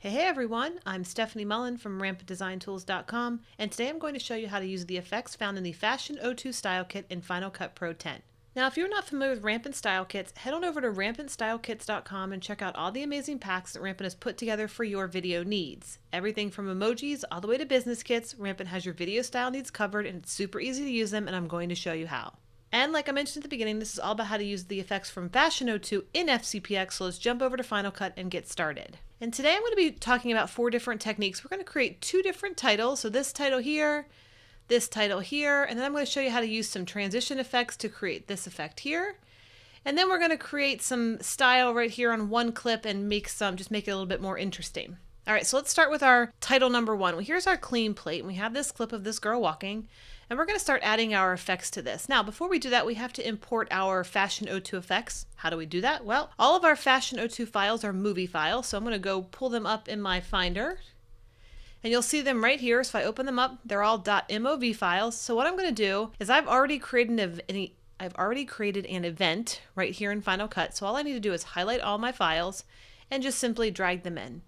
Hey everyone, I'm Stefanie Mullen from RampantDesignTools.com, and today I'm going to show you how to use the effects found in the Fashion 02 Style Kit in Final Cut Pro 10. Now, if you're not familiar with Rampant Style Kits, head on over to RampantStyleKits.com and check out all the amazing packs that Rampant has put together for your video needs. Everything from emojis all the way to business kits, Rampant has your video style needs covered, and it's super easy to use them, and I'm going to show you how. And like I mentioned at the beginning, this is all about how to use the effects from Fashion 02 in FCPX, so let's jump over to Final Cut and get started. And today I'm going to be talking about 4 different techniques. We're going to create 2 different titles, so this title here, and then I'm going to show you how to use some transition effects to create this effect here. And then we're going to create some style right here on one clip and just make it a little bit more interesting. All right, so let's start with our title number 1. Well, here's our clean plate, and we have this clip of this girl walking. And we're going to start adding our effects to this. Now, before we do that, we have to import our Fashion 02 effects. How do we do that? Well, all of our Fashion 02 files are movie files, so I'm going to go pull them up in my Finder. And you'll see them right here. So if I open them up, they're all .mov files. So what I'm going to do is I've already created an event right here in Final Cut. So all I need to do is highlight all my files and just simply drag them in.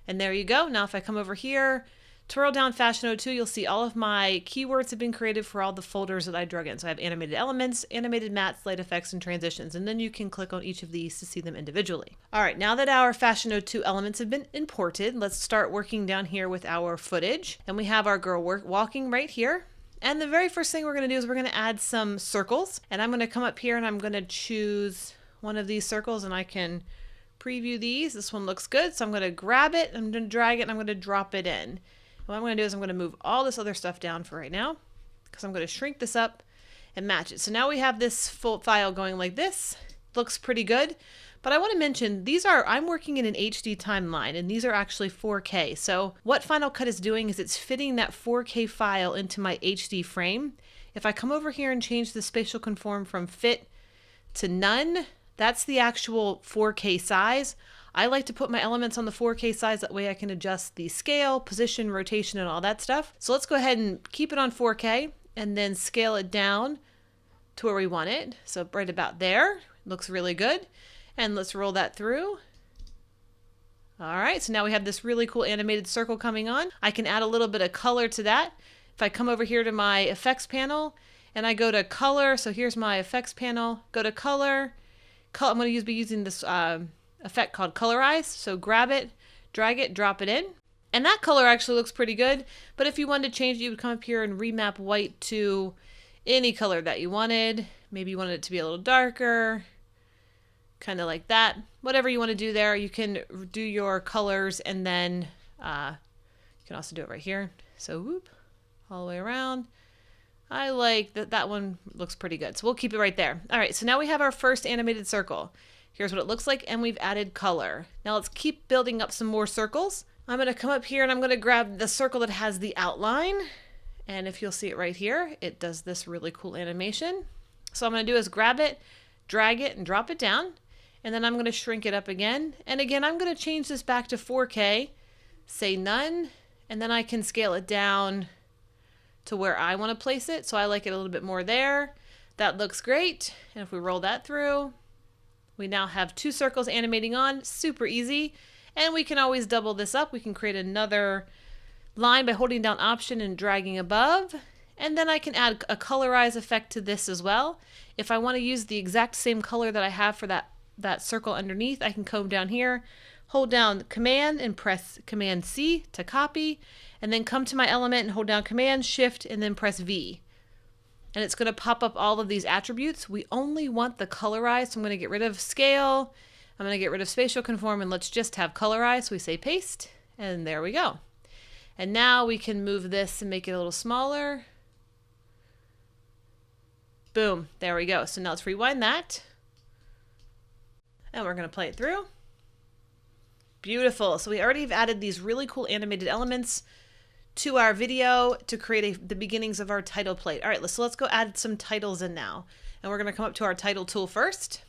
And there you go. Now if I come over here, twirl down Fashion 02, you'll see all of my keywords have been created for all the folders that I drug in. So I have animated elements, animated mattes, light effects, and transitions. And then you can click on each of these to see them individually. All right, now that our Fashion 02 elements have been imported, let's start working down here with our footage. And we have our girl walking right here. And the very first thing we're going to do is we're going to add some circles. And I'm going to come up here and I'm going to choose one of these circles, and I can preview these. This one looks good. So I'm going to grab it, I'm going to drag it, and I'm going to drop it in. What I'm going to do is I'm going to move all this other stuff down for right now, because I'm going to shrink this up and match it. So now we have this full file going like this. Looks pretty good. But I want to mention, I'm working in an HD timeline, and these are actually 4K. So what Final Cut is doing is it's fitting that 4K file into my HD frame. If I come over here and change the spatial conform from fit to none, that's the actual 4K size. I like to put my elements on the 4K size, that way I can adjust the scale, position, rotation, and all that stuff. So let's go ahead and keep it on 4K and then scale it down to where we want it. So right about there, looks really good. And let's roll that through. All right, so now we have this really cool animated circle coming on. I can add a little bit of color to that. If I come over here to my effects panel and I go to color, so here's my effects panel, go to color. I'm going to be using this effect called colorize. So grab it, drag it, drop it in. And that color actually looks pretty good. But if you wanted to change it, you would come up here and remap white to any color that you wanted. Maybe you wanted it to be a little darker, kind of like that. Whatever you want to do there, you can do your colors, and then you can also do it right here. So whoop, all the way around. I like that one looks pretty good. So we'll keep it right there. All right, so now we have our first animated circle. Here's what it looks like, and we've added color. Now let's keep building up some more circles. I'm going to come up here and I'm going to grab the circle that has the outline. And if you'll see it right here, it does this really cool animation. So what I'm going to do is grab it, drag it, and drop it down. And then I'm going to shrink it up again. And again, I'm going to change this back to 4K, say none, and then I can scale it down to where I want to place it. So I like it a little bit more there. That looks great. And if we roll that through, we now have 2 circles animating on, super easy. And we can always double this up. We can create another line by holding down Option and dragging above. And then I can add a colorize effect to this as well. If I want to use the exact same color that I have for that circle underneath, I can come down here, hold down Command and press Command C to copy, and then come to my element and hold down Command Shift and then press V. And it's going to pop up all of these attributes. We only want the colorize, so I'm going to get rid of scale, I'm going to get rid of spatial conform, and let's just have colorize. So we say paste, and there we go. And now we can move this and make it a little smaller. Boom, there we go. So now let's rewind that. And we're going to play it through. Beautiful. So we already have added these really cool animated elements to our video to create the beginnings of our title plate. All right, so let's go add some titles in now. And we're going to come up to our title tool first.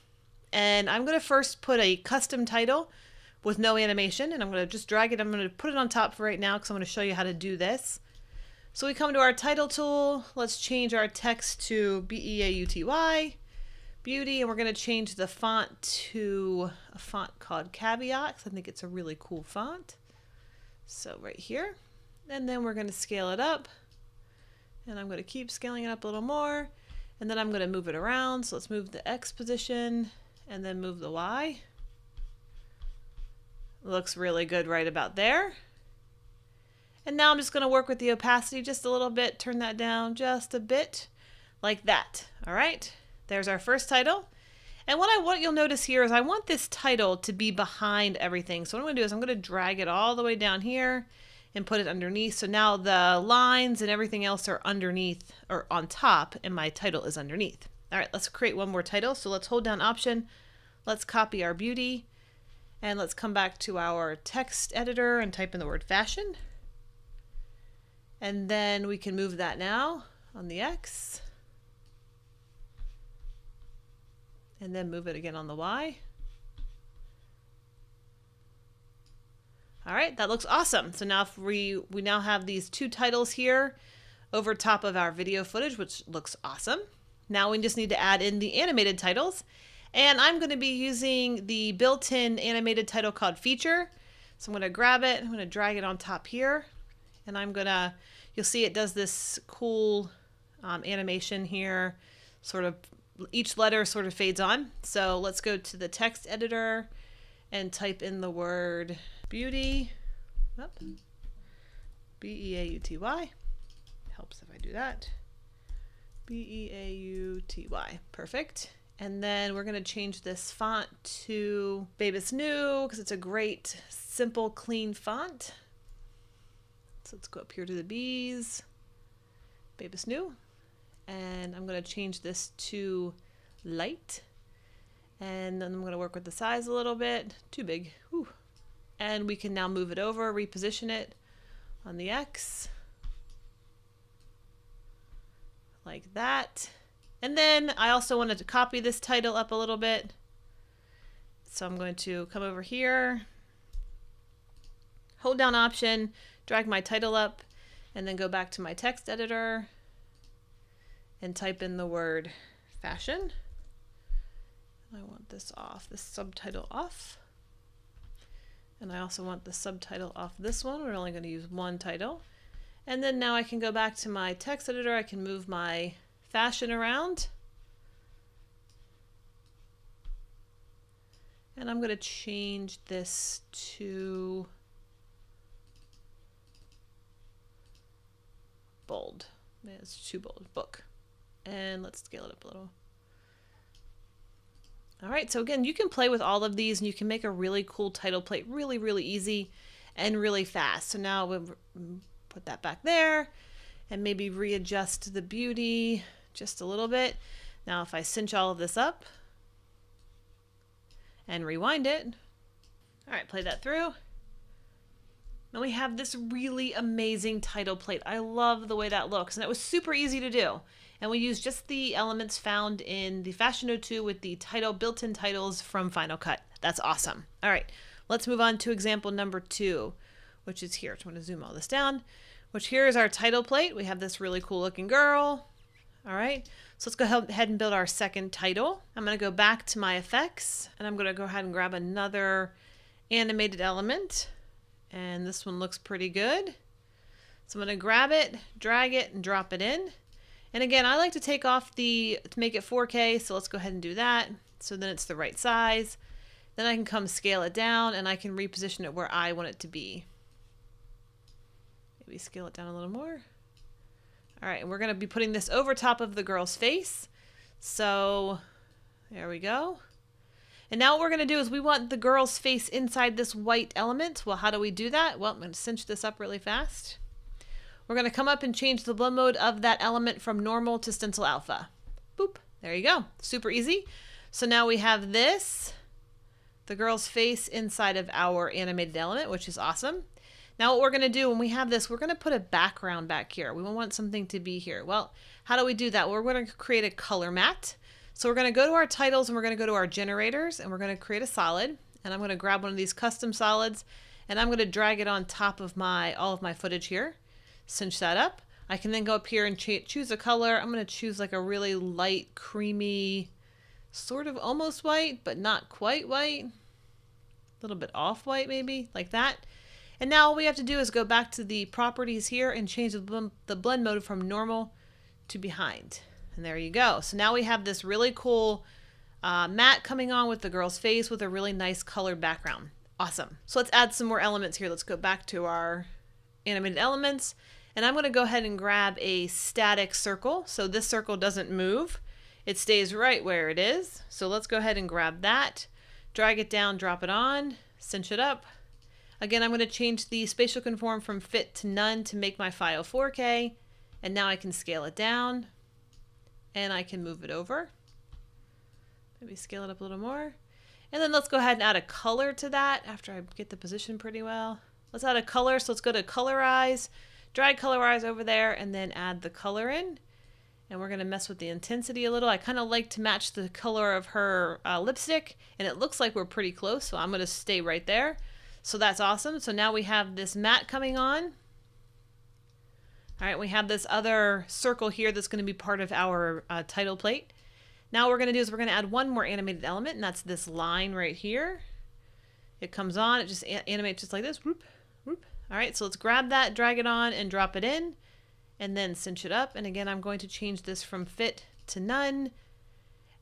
And I'm going to first put a custom title with no animation. And I'm going to just drag it. I'm going to put it on top for right now because I'm going to show you how to do this. So we come to our title tool. Let's change our text to BEAUTY. Beauty, and we're going to change the font to a font called Caveat, because I think it's a really cool font. So right here, and then we're going to scale it up, and I'm going to keep scaling it up a little more, and then I'm going to move it around. So let's move the X position and then move the Y. Looks really good right about there. And now I'm just going to work with the opacity just a little bit, turn that down just a bit, like that. All right, there's our first title. And what you'll notice here is I want this title to be behind everything. So what I'm going to do is I'm going to drag it all the way down here and put it underneath. So now the lines and everything else are underneath or on top, and my title is underneath. All right, let's create one more title. So let's hold down Option. Let's copy our beauty, and let's come back to our text editor and type in the word fashion. And then we can move that now on the X. And then move it again on the Y. All right, that looks awesome. So now if we now have these two titles here over top of our video footage, which looks awesome. Now we just need to add in the animated titles. And I'm going to be using the built-in animated title called Feature. So I'm going to grab it, I'm going to drag it on top here. And I'm going to, you'll see it does this cool animation here, sort of each letter sort of fades on. So let's go to the text editor and type in the word beauty. B-E-A-U-T-Y. Helps if I do that. B-E-A-U-T-Y. Perfect. And then we're going to change this font to Babus New because it's a great, simple, clean font. So let's go up here to the B's, Babus New, and I'm going to change this to light, and then I'm going to work with the size a little bit, too big, whew. And we can now move it over, reposition it on the X, like that. And then I also wanted to copy this title up a little bit, so I'm going to come over here, hold down Option, drag my title up, and then go back to my text editor and type in the word fashion. I want this off, this subtitle off. And I also want the subtitle off this one. We're only going to use one title. And then now I can go back to my text editor. I can move my fashion around. And I'm going to change this to bold. It's too bold. Book. And let's scale it up a little. All right, so again, you can play with all of these and you can make a really cool title plate really, really easy and really fast. So now we'll put that back there and maybe readjust the beauty just a little bit. Now if I cinch all of this up and rewind it, all right, play that through. Now we have this really amazing title plate. I love the way that looks, and it was super easy to do. And we used just the elements found in the Fashion 02 with the title built-in titles from Final Cut. That's awesome. All right, let's move on to example number 2, which is here. So I'm going to zoom all this down, which here is our title plate. We have this really cool looking girl. All right, so let's go ahead and build our second title. I'm going to go back to my effects, and I'm going to go ahead and grab another animated element. And this one looks pretty good. So I'm going to grab it, drag it, and drop it in. And again, I like to take off to make it 4K, so let's go ahead and do that. So then it's the right size. Then I can come scale it down, and I can reposition it where I want it to be. Maybe scale it down a little more. All right, and we're going to be putting this over top of the girl's face. So there we go. And now what we're going to do is we want the girl's face inside this white element. Well, how do we do that? Well, I'm going to cinch this up really fast. We're going to come up and change the blend mode of that element from normal to stencil alpha. Boop. There you go. Super easy. So now we have this, the girl's face inside of our animated element, which is awesome. Now what we're going to do when we have this, we're going to put a background back here. We want something to be here. Well, how do we do that? Well, we're going to create a color matte. So we're going to go to our titles and we're going to go to our generators and we're going to create a solid. And I'm going to grab one of these custom solids and I'm going to drag it on top of all of my footage here. Cinch that up. I can then go up here and choose a color. I'm going to choose like a really light, creamy, sort of almost white, but not quite white. A little bit off white maybe, like that. And now all we have to do is go back to the properties here and change the blend mode from normal to behind. And there you go. So now we have this really cool matte coming on with the girl's face with a really nice colored background. Awesome. So let's add some more elements here. Let's go back to our animated elements. And I'm going to go ahead and grab a static circle. So this circle doesn't move. It stays right where it is. So let's go ahead and grab that, drag it down, drop it on, cinch it up. Again, I'm going to change the spatial conform from fit to none to make my file 4K. And now I can scale it down and I can move it over. Maybe scale it up a little more. And then let's go ahead and add a color to that after I get the position pretty well. Let's add a color. So let's go to colorize, drag colorize over there, and then add the color in. And we're going to mess with the intensity a little. I kind of like to match the color of her lipstick, and it looks like we're pretty close. So I'm going to stay right there. So that's awesome. So now we have this matte coming on. All right, we have this other circle here that's going to be part of our title plate. Now what we're going to do is we're going to add one more animated element, and that's this line right here. It comes on, it just animates just like this. Whoop, whoop. All right, so let's grab that, drag it on, and drop it in, and then cinch it up. And again, I'm going to change this from fit to none.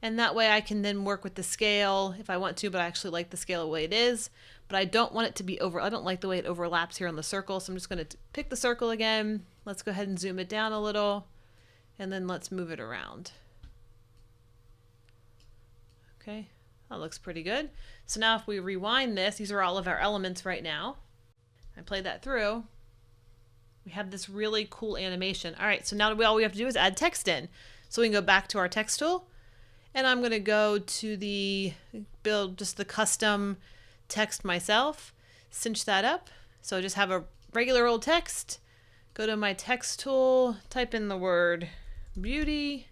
And that way I can then work with the scale if I want to, but I actually like the scale the way it is. But I don't want it to be I don't like the way it overlaps here on the circle. So I'm just going to pick the circle again. Let's go ahead and zoom it down a little. And then let's move it around. Okay, that looks pretty good. So now if we rewind this, these are all of our elements right now. I play that through. We have this really cool animation. All right, so now all we have to do is add text in. So we can go back to our text tool. And I'm going to go to build just the custom text myself, cinch that up. So I just have a regular old text, go to my text tool, type in the word beauty,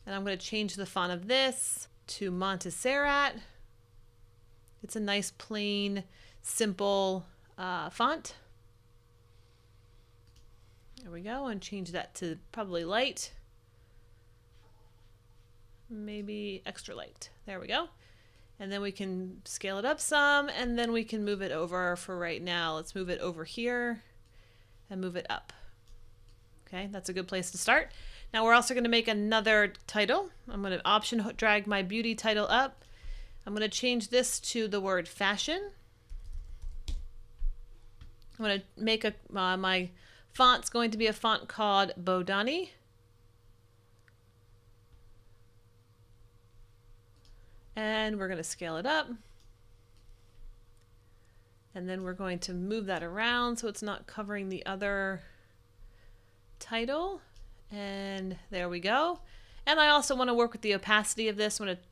and I'm going to change the font of this to Montserrat. It's a nice, plain, simple font. There we go, and change that to probably light. Maybe extra light. There we go. And then we can scale it up some, and then we can move it over for right now. Let's move it over here and move it up. Okay, that's a good place to start. Now we're also going to make another title. I'm going to option drag my beauty title up. I'm going to change this to the word fashion. I'm going to make my font's going to be a font called Bodani. And we're going to scale it up. And then we're going to move that around so it's not covering the other title. And there we go. And I also want to work with the opacity of this. I'm going to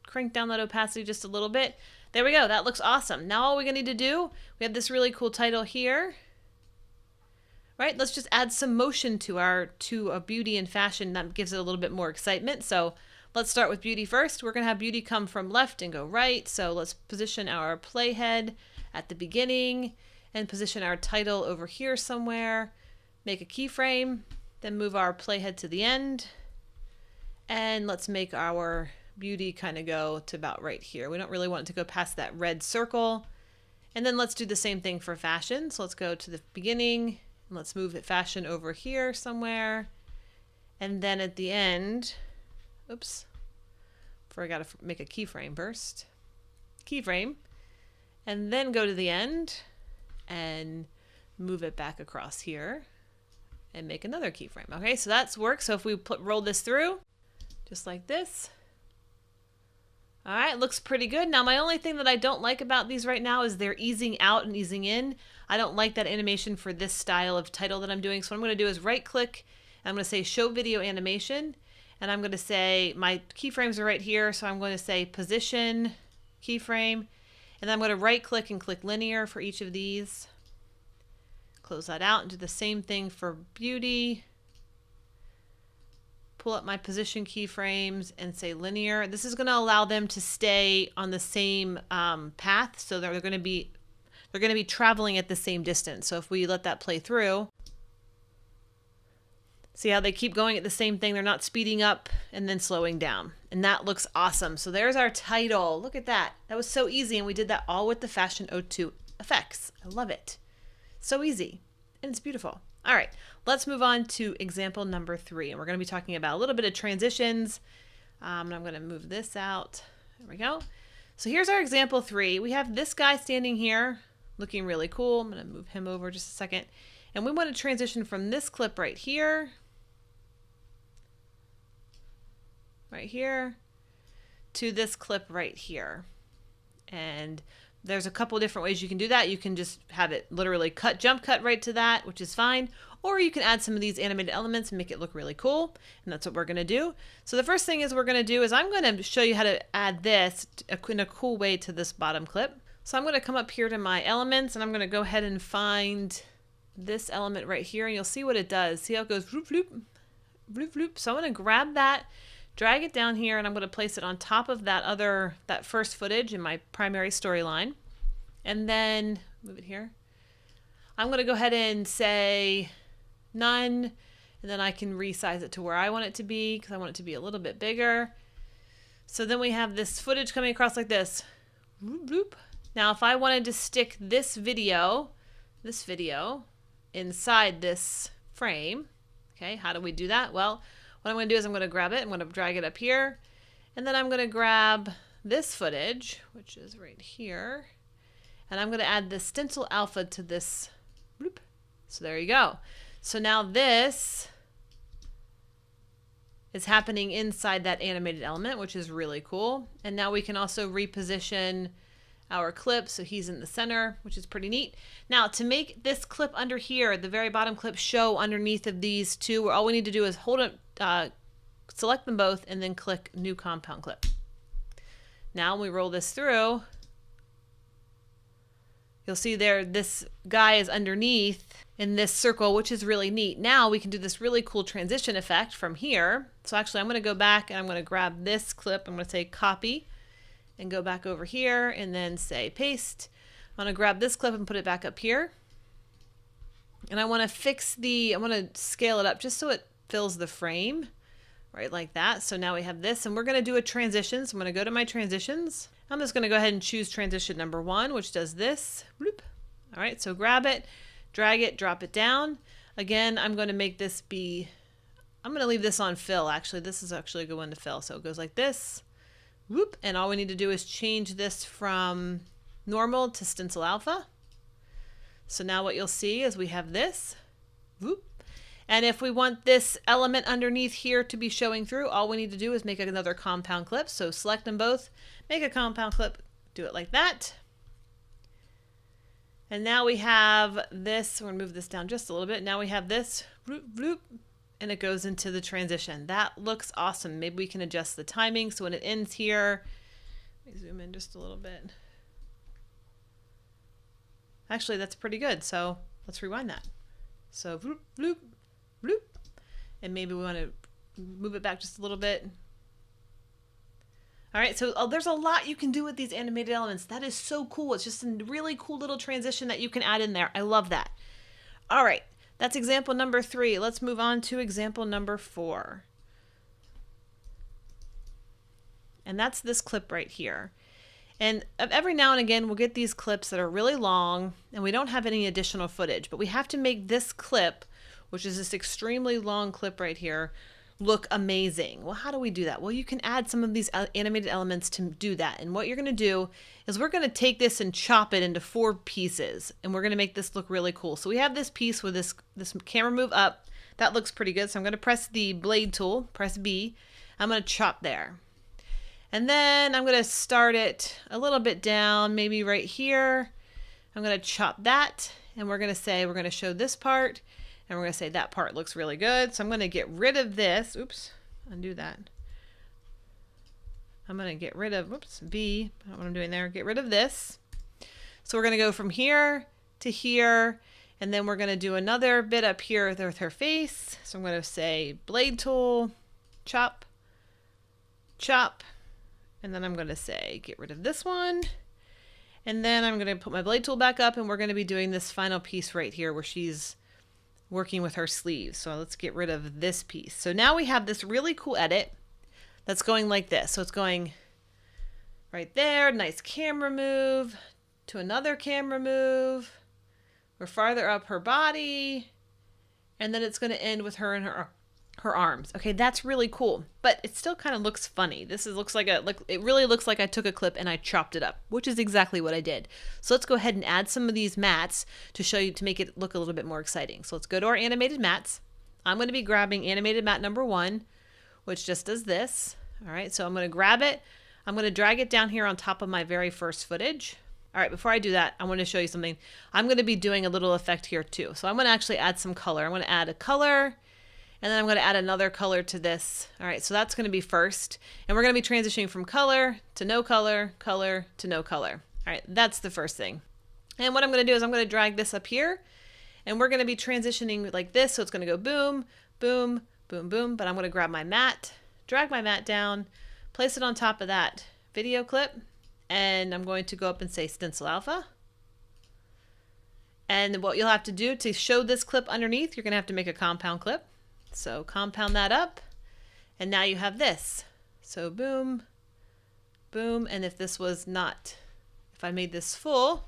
crank down that opacity just a little bit. There we go. That looks awesome. Now all we're going to need to do, we have this really cool title here. Right? Let's just add some motion to a beauty and fashion. That gives it a little bit more excitement. So let's start with beauty first. We're going to have beauty come from left and go right. So let's position our playhead at the beginning and position our title over here somewhere. Make a keyframe, then move our playhead to the end. And let's make our beauty kind of go to about right here. We don't really want it to go past that red circle. And then let's do the same thing for fashion. So let's go to the beginning and let's move it fashion over here somewhere. And then at the end, oops, I got to make a keyframe first. Keyframe. And then go to the end and move it back across here and make another keyframe. Okay, so that's work. So if we roll this through, just like this. All right, looks pretty good. Now, my only thing that I don't like about these right now is they're easing out and easing in. I don't like that animation for this style of title that I'm doing. So what I'm going to do is right click. I'm going to say show video animation. And I'm going to say my keyframes are right here. So I'm going to say position keyframe. And then I'm going to right click and click linear for each of these. Close that out and do the same thing for beauty. Pull up my position keyframes and say linear. This is going to allow them to stay on the same path. So they're going to be traveling at the same distance. So if we let that play through, see how they keep going at the same thing? They're not speeding up and then slowing down. And that looks awesome. So there's our title. Look at that. That was so easy. And we did that all with the Fashion 02 effects. I love it. So easy, and it's beautiful. All right, let's move on to example number 3, and we're going to be talking about a little bit of transitions. And I'm going to move this out. There we go. So here's our example 3. We have this guy standing here looking really cool. I'm going to move him over just a second. And we want to transition from this clip right here, to this clip right here. And there's a couple different ways you can do that. You can just have it literally jump cut right to that, which is fine. Or you can add some of these animated elements and make it look really cool. And that's what we're going to do. So the first thing we're going to do is I'm going to show you how to add this in a cool way to this bottom clip. So I'm going to come up here to my elements, and I'm going to go ahead and find this element right here, and you'll see what it does. See how it goes floop, floop, floop, floop. So I'm going to grab that, drag it down here, and I'm going to place it on top of that first footage in my primary storyline. And then move it here. I'm going to go ahead and say none, and then I can resize it to where I want it to be, because I want it to be a little bit bigger. So then we have this footage coming across like this. Bloop, bloop. Now if I wanted to stick this video inside this frame, okay, how do we do that? Well, what I'm going to do is I'm going to grab it, I'm going to drag it up here, and then I'm going to grab this footage, which is right here, and I'm going to add the stencil alpha to this. Bloop. So there you go. So now this is happening inside that animated element, which is really cool. And now we can also reposition our clip so he's in the center, which is pretty neat. Now to make this clip under here, the very bottom clip, show underneath of these two, all we need to do is hold it, select them both, and then click New Compound Clip. Now when we roll this through, you'll see there this guy is underneath in this circle, which is really neat. Now we can do this really cool transition effect from here. So actually I'm going to go back and I'm going to grab this clip. I'm going to say copy and go back over here and then say paste. I'm going to grab this clip and put it back up here. And I want to scale it up just so it fills the frame, right, like that. So now we have this, and we're going to do a transition. So I'm going to go to my transitions. I'm just going to go ahead and choose transition number 1, which does this. Bloop. All right, so grab it, drag it, drop it down. Again, I'm going to make this I'm going to leave this on fill. Actually, this is actually a good one to fill. So it goes like this. Whoop, and all we need to do is change this from normal to stencil alpha. So now what you'll see is we have this. Whoop. And if we want this element underneath here to be showing through, all we need to do is make another compound clip. So select them both, make a compound clip, do it like that. And now we have this. We're going to move this down just a little bit. Now we have this. Bloop, bloop. And it goes into the transition. That looks awesome. Maybe we can adjust the timing so when it ends here, let me zoom in just a little bit. Actually, that's pretty good. So let's rewind that. So bloop, bloop, bloop. And maybe we want to move it back just a little bit. All right, so there's a lot you can do with these animated elements. That is so cool. It's just a really cool little transition that you can add in there. I love that. All right. That's example number 3. Let's move on to example number 4. And that's this clip right here. And every now and again, we'll get these clips that are really long and we don't have any additional footage, but we have to make this clip, which is this extremely long clip right here, look amazing. Well, how do we do that? Well, you can add some of these animated elements to do that. And what you're going to do is we're going to take this and chop it into 4 pieces, and we're going to make this look really cool. So we have this piece with this camera move up. That looks pretty good. So I'm going to press the blade tool, press B. I'm going to chop there. And then I'm going to start it a little bit down, maybe right here. I'm going to chop that, and we're going to say we're going to show this part. And we're going to say that part looks really good. So I'm going to get rid of this. Oops, undo that. I'm going to get rid of, whoops, B, I don't know what I'm doing there. Get rid of this. So we're going to go from here to here. And then we're going to do another bit up here with her face. So I'm going to say blade tool, chop, chop. And then I'm going to say get rid of this one. And then I'm going to put my blade tool back up, and we're going to be doing this final piece right here where she's working with her sleeves. So let's get rid of this piece. So now we have this really cool edit that's going like this. So it's going right there, nice camera move, to another camera move. We're farther up her body. And then it's going to end with her and her arms. Okay, that's really cool. But it still kind of looks funny. Looks like it really looks like I took a clip and I chopped it up, which is exactly what I did. So let's go ahead and add some of these mats to show you, to make it look a little bit more exciting. So let's go to our animated mats. I'm going to be grabbing animated mat number 1, which just does this. All right, so I'm going to grab it. I'm going to drag it down here on top of my very first footage. All right, before I do that, I want to show you something. I'm going to be doing a little effect here too. So I'm going to actually add some color. I'm going to add a color, and then I'm going to add another color to this. All right, so that's going to be first. And we're going to be transitioning from color to no color, color to no color. All right, that's the first thing. And what I'm going to do is I'm going to drag this up here, and we're going to be transitioning like this. So it's going to go boom, boom, boom, boom. But I'm going to grab my mat, drag my mat down, place it on top of that video clip. And I'm going to go up and say stencil alpha. And what you'll have to do to show this clip underneath, you're going to have to make a compound clip. So compound that up. And now you have this. So boom, boom. And if this was not, if I made this full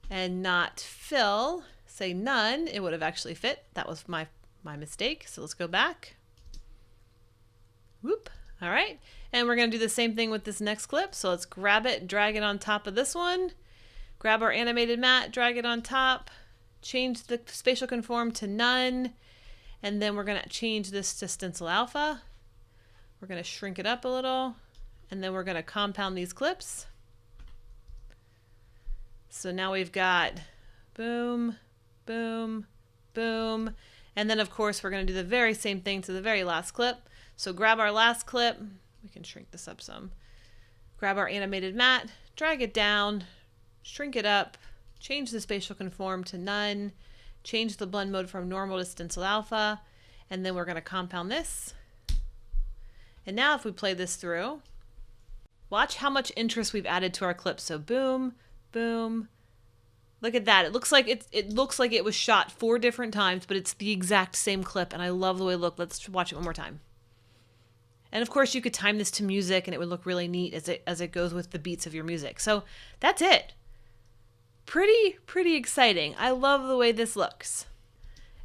and not fill, say none, it would have actually fit. That was my mistake. So let's go back. Whoop. All right, and we're going to do the same thing with this next clip. So let's grab it, drag it on top of this one, grab our animated mat, drag it on top, change the spatial conform to none, and then we're going to change this to stencil alpha. We're going to shrink it up a little, and then we're going to compound these clips. So now we've got boom, boom, boom, and then of course we're going to do the very same thing to the very last clip. So grab our last clip, we can shrink this up some, grab our animated mat, drag it down, shrink it up, change the spatial conform to none, change the blend mode from normal to stencil alpha, and then we're going to compound this. And now if we play this through, watch how much interest we've added to our clip. So boom, boom, look at that. It looks like it was shot 4 different times, but it's the exact same clip, and I love the way it looked. Let's watch it one more time. And of course you could time this to music and it would look really neat as it goes with the beats of your music. So that's it. Pretty exciting. I love the way this looks.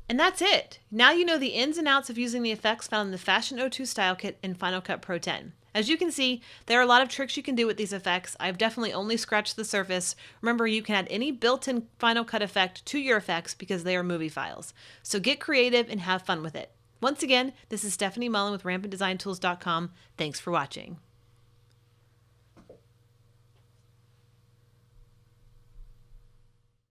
And that's it. Now you know the ins and outs of using the effects found in the Fashion 02 Style Kit in Final Cut Pro 10. As you can see, there are a lot of tricks you can do with these effects. I've definitely only scratched the surface. Remember, you can add any built-in Final Cut effect to your effects because they are movie files. So get creative and have fun with it. Once again, this is Stefanie Mullen with RampantDesignTools.com. Thanks for watching.